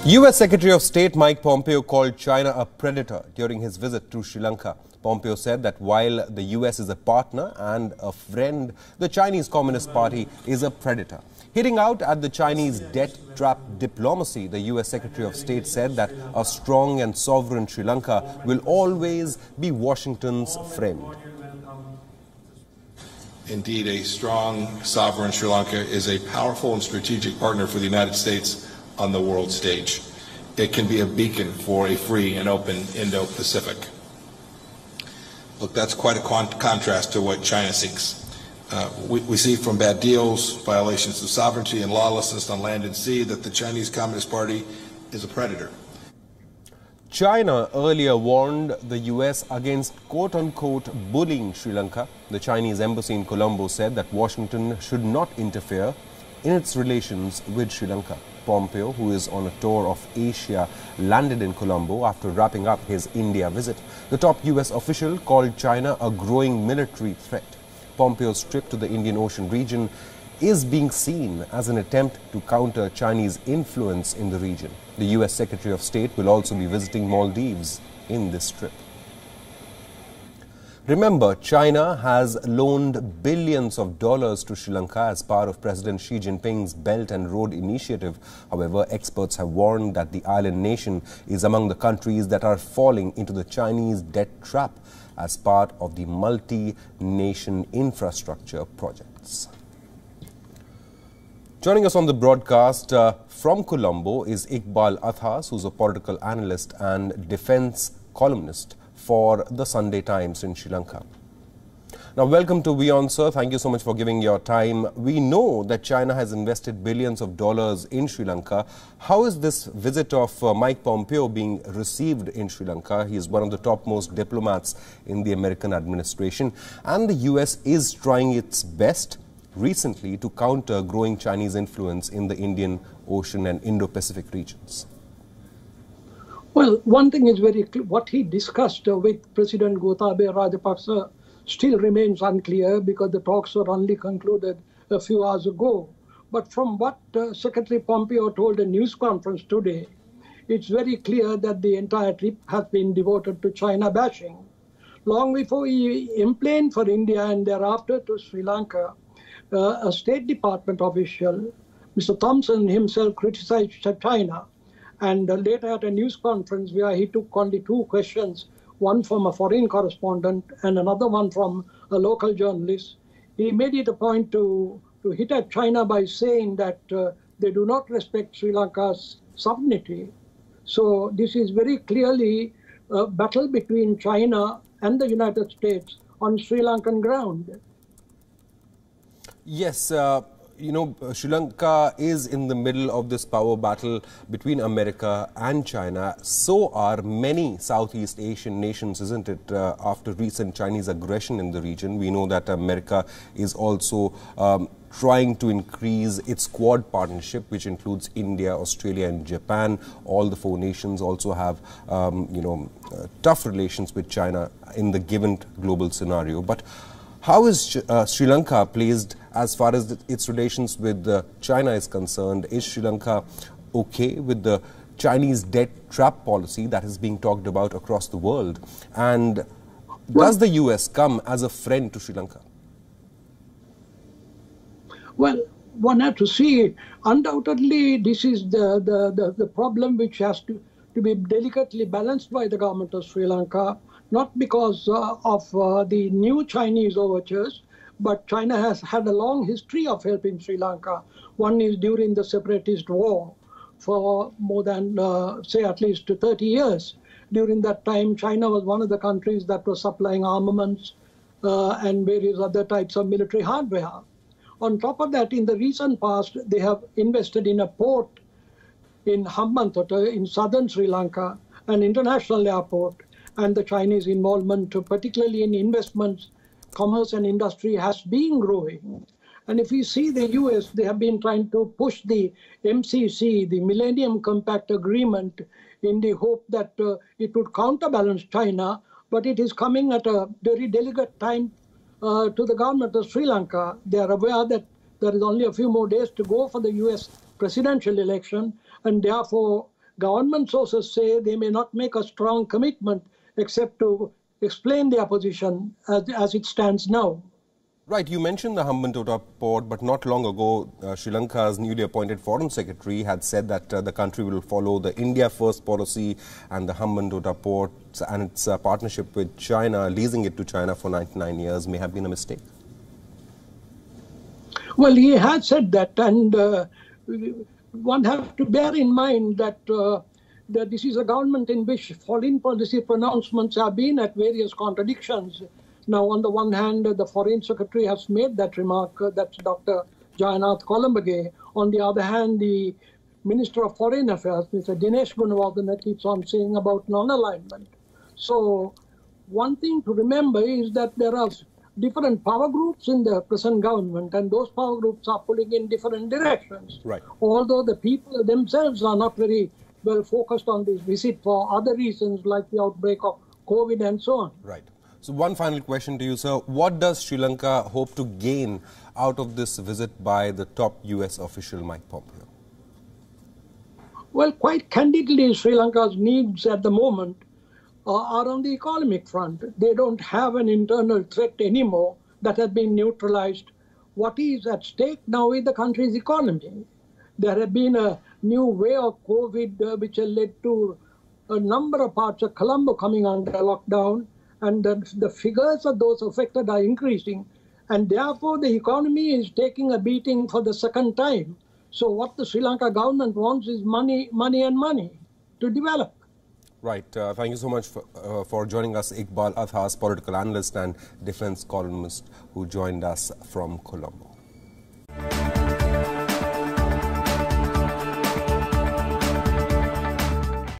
U.S. Secretary of State Mike Pompeo called China a predator during his visit to Sri Lanka. Pompeo said that while the U.S. is a partner and a friend, the Chinese Communist Party is a predator. Hitting out at the Chinese debt trap diplomacy, the U.S. Secretary of State said that a strong and sovereign Sri Lanka will always be Washington's friend. Indeed, a strong, sovereign Sri Lanka is a powerful and strategic partner for the United States on the world stage. It can be a beacon for a free and open Indo-Pacific. Look, that's quite a contrast to what China seeks. We see from bad deals, violations of sovereignty, and lawlessness on land and sea that the Chinese Communist Party is a predator. China earlier warned the U.S. against quote-unquote bullying Sri Lanka. The Chinese embassy in Colombo said that Washington should not interfere in its relations with Sri Lanka. Pompeo, who is on a tour of Asia, landed in Colombo after wrapping up his India visit. The top U.S. official called China a growing military threat. Pompeo's trip to the Indian Ocean region is being seen as an attempt to counter Chinese influence in the region. The U.S. Secretary of State will also be visiting Maldives in this trip. Remember, China has loaned billions of dollars to Sri Lanka as part of President Xi Jinping's Belt and Road Initiative. However, experts have warned that the island nation is among the countries that are falling into the Chinese debt trap as part of the multi-nation infrastructure projects. Joining us on the broadcast from Colombo is Iqbal Athas, who's a political analyst and defense columnist for the Sunday Times in Sri Lanka. Now, welcome to WION, sir. Thank you so much for giving your time. We know that China has invested billions of dollars in Sri Lanka. How is this visit of Mike Pompeo being received in Sri Lanka? He is one of the topmost diplomats in the American administration, and the U.S. is trying its best recently to counter growing Chinese influence in the Indian Ocean and Indo-Pacific regions. Well, one thing is very clear. What he discussed with President Gotabaya Rajapaksa still remains unclear because the talks were only concluded a few hours ago. But from what Secretary Pompeo told a news conference today, it's very clear that the entire trip has been devoted to China bashing. Long before he emplaned for India and thereafter to Sri Lanka, a State Department official, Mr. Thompson himself, criticized China. And later at a news conference where he took only two questions, one from a foreign correspondent and another one from a local journalist, he made it a point to hit at China by saying that they do not respect Sri Lanka's sovereignty. So this is very clearly a battle between China and the United States on Sri Lankan ground. Yes, you know, Sri Lanka is in the middle of this power battle between America and China. So are many Southeast Asian nations, isn't it? After recent Chinese aggression in the region, we know that America is also trying to increase its Quad partnership, which includes India, Australia and Japan. All the four nations also have, tough relations with China in the given global scenario. But how is Sri Lanka placed as far as its relations with China is concerned? Is Sri Lanka okay with the Chinese debt trap policy that is being talked about across the world? And does the U.S. come as a friend to Sri Lanka? Well, one has to see, undoubtedly, this is the problem which has to be delicately balanced by the government of Sri Lanka, not because of the new Chinese overtures, but China has had a long history of helping Sri Lanka. One is during the separatist war for more than, say, at least 30 years. During that time, China was one of the countries that was supplying armaments and various other types of military hardware. On top of that, in the recent past, they have invested in a port in Hambantota in southern Sri Lanka, an international airport, and the Chinese involvement, particularly in investments, commerce and industry, has been growing. And if you see the US, they have been trying to push the MCC, the Millennium Compact Agreement, in the hope that it would counterbalance China, but it is coming at a very delicate time to the government of Sri Lanka. They are aware that there is only a few more days to go for the US presidential election, and therefore government sources say they may not make a strong commitment except to explain their position as it stands now. Right, you mentioned the Hambantota port, but not long ago, Sri Lanka's newly appointed Foreign Secretary had said that the country will follow the India First policy and the Hambantota port and its partnership with China, leasing it to China for 99 years, may have been a mistake. Well, he had said that, and one has to bear in mind that that this is a government in which foreign policy pronouncements have been at various contradictions. Now, on the one hand, the Foreign Secretary has made that remark, that's Dr. Jayanath Columbage. On the other hand, the Minister of Foreign Affairs, Mr. Dinesh Gunawardena, keeps on saying about non-alignment. So, one thing to remember is that there are different power groups in the present government, and those power groups are pulling in different directions. Right. Although the people themselves are not very well focused on this visit for other reasons like the outbreak of COVID and so on. Right. So one final question to you, sir. What does Sri Lanka hope to gain out of this visit by the top US official, Mike Pompeo? Well, quite candidly, Sri Lanka's needs at the moment are on the economic front. They don't have an internal threat anymore that has been neutralized. What is at stake now is the country's economy. There have been a new wave of COVID which has led to a number of parts of Colombo coming under lockdown, and the figures of those affected are increasing, and therefore the economy is taking a beating for the second time. So what the Sri Lanka government wants is money, money and money to develop. Right. Thank you so much for joining us, Iqbal Athas, political analyst and defense columnist who joined us from Colombo.